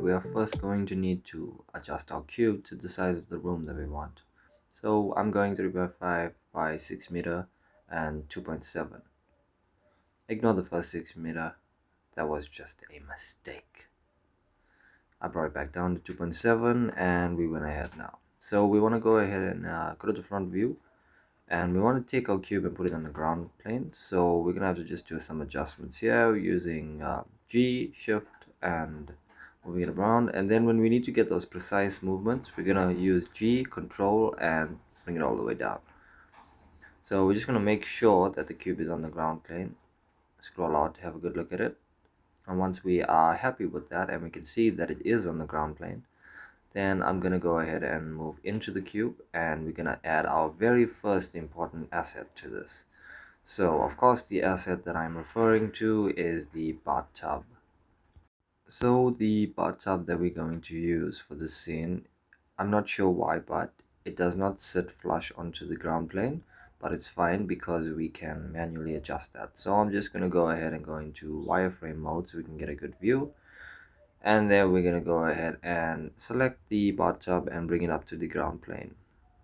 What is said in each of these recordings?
we are first going to need to adjust our cube to the size of the room that we want. So I'm going 3.5 by 6 meter and 2.7. Ignore the first 6 meter, that was just a mistake. I brought it back down to 2.7 and we went ahead now. So we want to go ahead and go to the front view, and we want to take our cube and put it on the ground plane. So we're gonna have to just do some adjustments here using G, Shift, and moving it around. And then when we need to get those precise movements, we're gonna use G, Control, and bring it all the way down. So we're just gonna make sure that the cube is on the ground plane. Scroll out to have a good look at it. And once we are happy with that and we can see that it is on the ground plane, then I'm gonna go ahead and move into the cube, and we're gonna add our very first important asset to this. So of course the asset that I'm referring to is the bathtub. So the bathtub that we're going to use for this scene, I'm not sure why, but it does not sit flush onto the ground plane, but it's fine because we can manually adjust that. So I'm just gonna go ahead and go into wireframe mode so we can get a good view. And then we're gonna go ahead and select the bathtub and bring it up to the ground plane.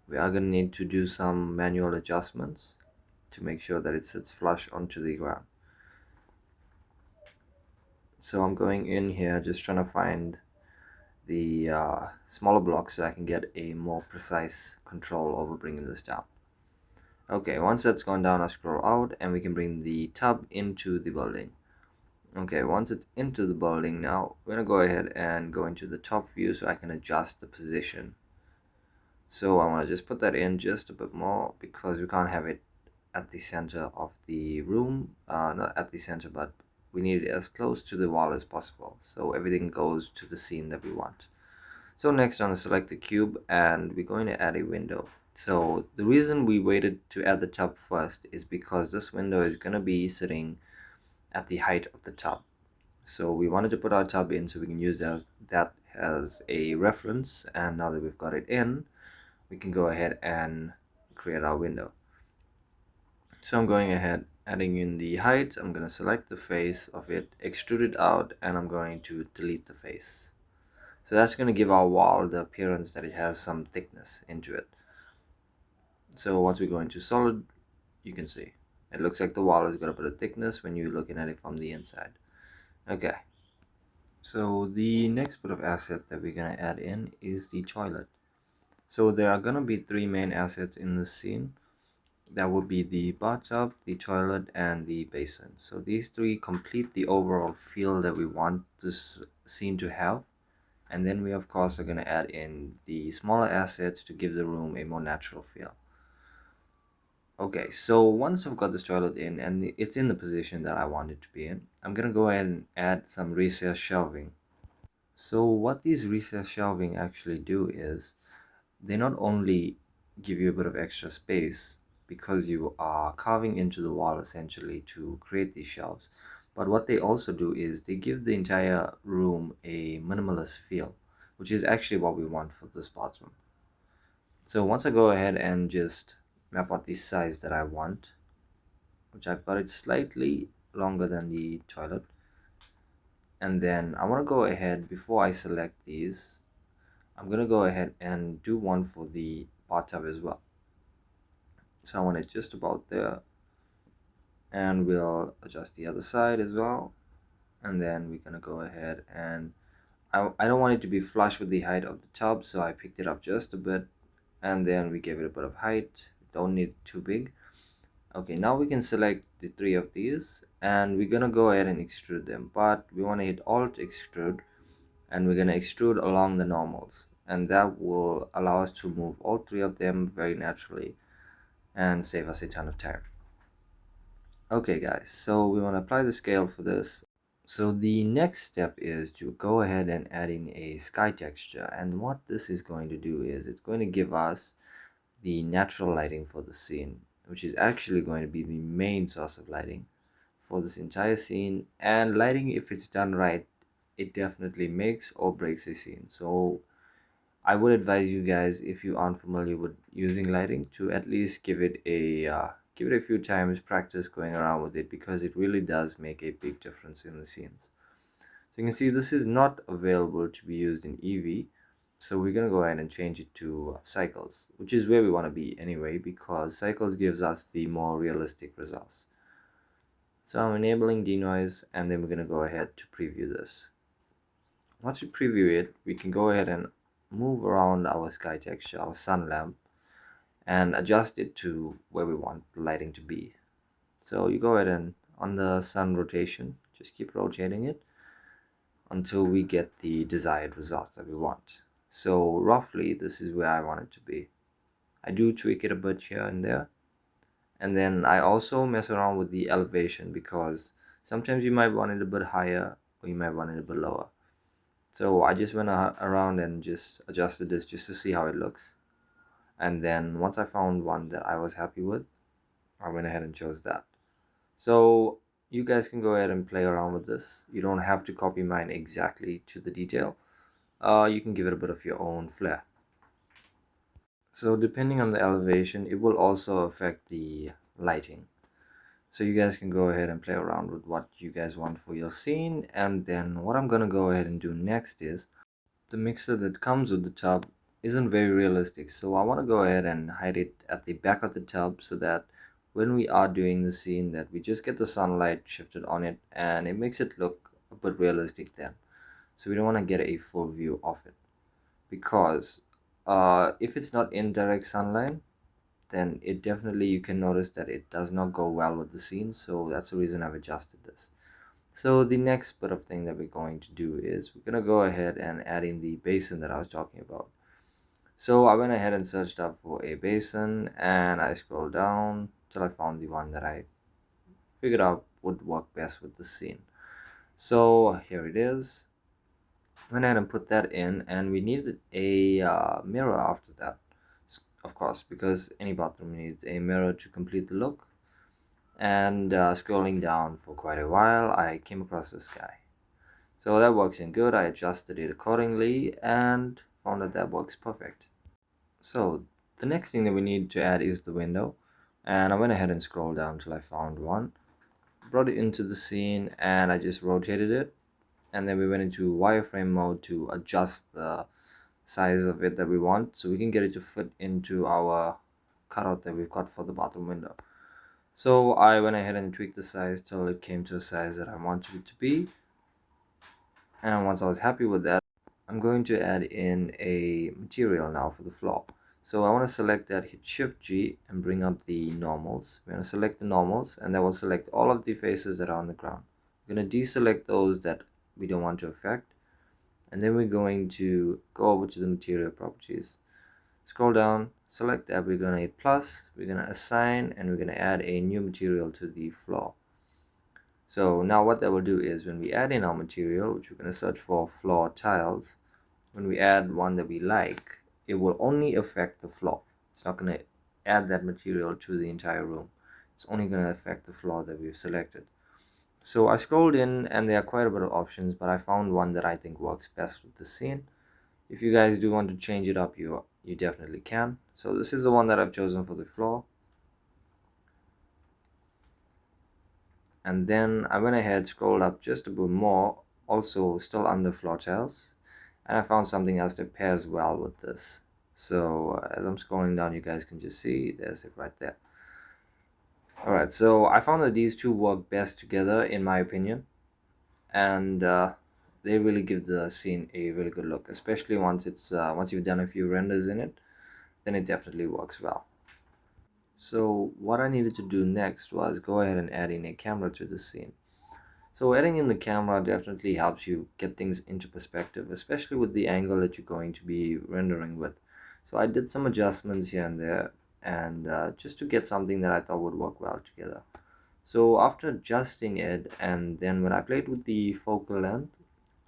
We are gonna need to do some manual adjustments to make sure that it sits flush onto the ground. So I'm going in here just trying to find the smaller blocks so I can get a more precise control over bringing this down. Okay, once that's gone down, I scroll out and we can bring the tub into the building. Okay, once it's into the building now, we're gonna go ahead and go into the top view so I can adjust the position. So I want to just put that in just a bit more because we can't have it at the center of the room, not at the center, but we need it as close to the wall as possible so everything goes to the scene that we want. So next I'm going to select the cube and we're going to add a window. So the reason we waited to add the tub first is because this window is going to be sitting at the height of the tub. So we wanted to put our tub in so we can use that as a reference, and now that we've got it in, we can go ahead and create our window. So I'm going ahead adding in the height. I'm going to select the face of it, extrude it out, and I'm going to delete the face. So that's going to give our wall the appearance that it has some thickness into it. So once we go into solid, you can see it looks like the wall has got a bit of thickness when you're looking at it from the inside. Okay, so the next bit of asset that we're going to add in is the toilet. So there are going to be three main assets in this scene. That would be the bathtub, the toilet, and the basin. So these three complete the overall feel that we want this scene to have. And then we of course are going to add in the smaller assets to give the room a more natural feel. Okay, so once I've got this toilet in and it's in the position that I want it to be in, I'm going to go ahead and add some recessed shelving. So what these recessed shelving actually do is they not only give you a bit of extra space because you are carving into the wall essentially to create these shelves, but what they also do is they give the entire room a minimalist feel, which is actually what we want for this bathroom. So once I go ahead and just map out the size that I want, which I've got it slightly longer than the toilet, and then I want to go ahead before I select these, I'm gonna go ahead and do one for the bathtub as well. So I want it just about there, and we'll adjust the other side as well, and then we're gonna go ahead and I don't want it to be flush with the height of the tub, so I picked it up just a bit, and then we gave it a bit of height. Don't need it too big. Okay, now we can select the three of these and we're gonna go ahead and extrude them, but we want to hit alt extrude, and we're gonna extrude along the normals, and that will allow us to move all three of them very naturally and save us a ton of time. Okay guys, so we want to apply the scale for this. So the next step is to go ahead and add in a sky texture, and what this is going to do is it's going to give us the natural lighting for the scene, which is actually going to be the main source of lighting for this entire scene. And lighting, if it's done right, it definitely makes or breaks a scene. So I would advise you guys, if you aren't familiar with using lighting, to at least give it a few times, practice going around with it, because it really does make a big difference in the scenes. So you can see this is not available to be used in Eevee. So we're going to go ahead and change it to cycles, which is where we want to be anyway, because cycles gives us the more realistic results. So I'm enabling denoise, and then we're going to go ahead to preview this. Once we preview it, we can go ahead and move around our sky texture, our sun lamp, and adjust it to where we want the lighting to be. So you go ahead and on the sun rotation, just keep rotating it until we get the desired results that we want. So roughly this is where I want it to be. I do tweak it a bit here and there, and then I also mess around with the elevation, because sometimes you might want it a bit higher or you might want it a bit lower. So I just went around and just adjusted this just to see how it looks, and then once I found one that I was happy with, I went ahead and chose that. So you guys can go ahead and play around with this. You don't have to copy mine exactly to the detail. You can give it a bit of your own flair. So depending on the elevation, it will also affect the lighting. So you guys can go ahead and play around with what you guys want for your scene. And then what I'm gonna go ahead and do next is, the mixer that comes with the tub isn't very realistic, so I want to go ahead and hide it at the back of the tub, so that when we are doing the scene, that we just get the sunlight shifted on it and it makes it look a bit realistic then. So we don't want to get a full view of it, because if it's not in direct sunlight, then it definitely, you can notice that it does not go well with the scene. So that's the reason I've adjusted this. So the next bit of thing that we're going to do is we're going to go ahead and add in the basin that I was talking about. So I went ahead and searched up for a basin, and I scrolled down till I found the one that I figured out would work best with the scene. So here it is. Went ahead and put that in, and we needed a mirror after that, of course, because any bathroom needs a mirror to complete the look. And scrolling down for quite a while, I came across this guy. So that works in good. I adjusted it accordingly and found that that works perfect. So the next thing that we need to add is the window, and I went ahead and scrolled down till I found one, brought it into the scene, and I just rotated it, and then we went into wireframe mode to adjust the size of it that we want, so we can get it to fit into our cutout that we've got for the bathroom window. So I went ahead and tweaked the size till it came to a size that I wanted it to be, and once I was happy with that, I'm going to add in a material now for the floor. So I want to select that, hit Shift G and bring up the normals. We're going to select the normals, and that will select all of the faces that are on the ground. We're going to deselect those that we don't want to affect, and then we're going to go over to the material properties, scroll down, select that, we're going to hit plus, we're going to assign, and we're going to add a new material to the floor. So now what that will do is, when we add in our material, which we're going to search for floor tiles, when we add one that we like, it will only affect the floor. It's not going to add that material to the entire room. It's only going to affect the floor that we've selected. So I scrolled in, and there are quite a bit of options, but I found one that I think works best with the scene. If you guys do want to change it up, you definitely can. So this is the one that I've chosen for the floor. And then I went ahead, scrolled up just a bit more, also still under floor tiles, and I found something else that pairs well with this. So as I'm scrolling down, you guys can just see there's it right there. Alright, so I found that these two work best together in my opinion, and they really give the scene a really good look, especially once you've done a few renders in it, then it definitely works well. So what I needed to do next was go ahead and add in a camera to the scene. So adding in the camera definitely helps you get things into perspective, especially with the angle that you're going to be rendering with. So I did some adjustments here and there, and just to get something that I thought would work well together. So after adjusting it, and then when I played with the focal length,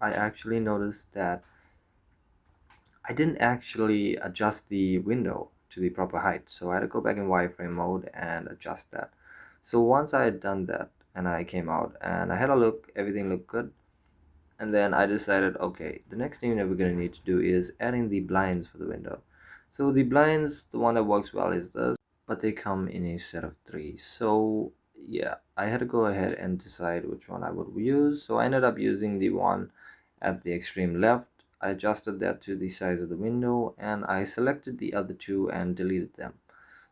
I actually noticed that I didn't actually adjust the window to the proper height. So I had to go back in wireframe mode and adjust that. So once I had done that, and I came out and I had a look, everything looked good. And then I decided, okay, the next thing that we're going to need to do is adding the blinds for the window. So the blinds, the one that works well is this, but they come in a set of 3. So yeah, I had to go ahead and decide which one I would use. So I ended up using the one at the extreme left. I adjusted that to the size of the window, and I selected the other two and deleted them.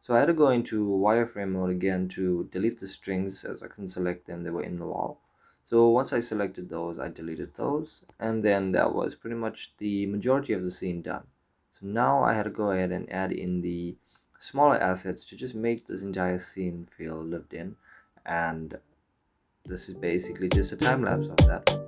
So I had to go into wireframe mode again to delete the strings, as I couldn't select them, they were in the wall. So once I selected those, I deleted those, and then that was pretty much the majority of the scene done. So now I had to go ahead and add in the smaller assets to just make this entire scene feel lived in, and this is basically just a time lapse of that.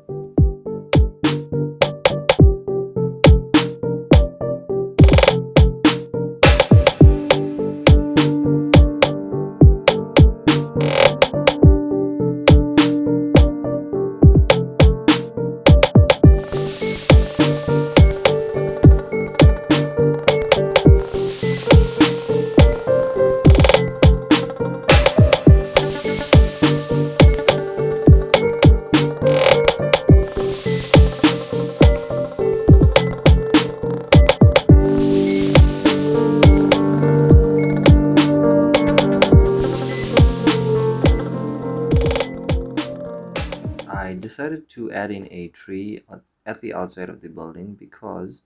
I decided to add in a tree at the outside of the building because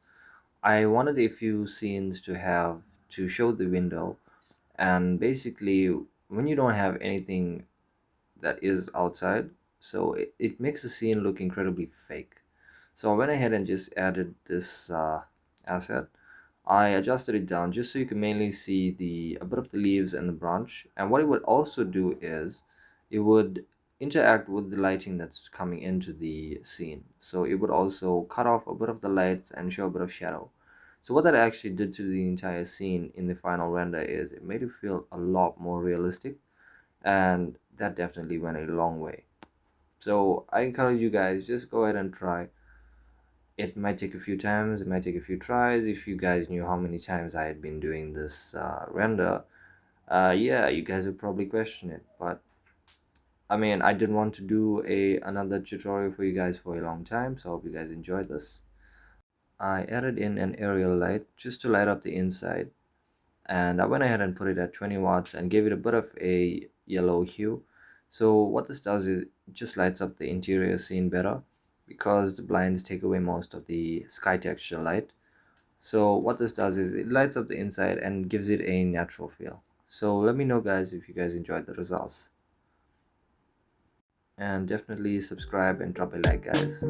I wanted a few scenes to have to show the window, and basically when you don't have anything that is outside, so it makes the scene look incredibly fake. So I went ahead and just added this asset. I adjusted it down just so you can mainly see the a bit of the leaves and the branch. And what it would also do is it would interact with the lighting that's coming into the scene. So it would also cut off a bit of the lights and show a bit of shadow. So what that actually did to the entire scene in the final render is it made it feel a lot more realistic, and that definitely went a long way. So I encourage you guys, just go ahead and try. It might take a few times, it might take a few tries. If you guys knew how many times I had been doing this render, yeah, you guys would probably question it. But I mean, I didn't want to do another tutorial for you guys for a long time, so I hope you guys enjoyed this. I added in an aerial light just to light up the inside, and I went ahead and put it at 20 watts and gave it a bit of a yellow hue. So what this does is it just lights up the interior scene better, because the blinds take away most of the sky texture light. So what this does is it lights up the inside and gives it a natural feel. So let me know guys if you guys enjoyed the results, and definitely subscribe and drop a like guys.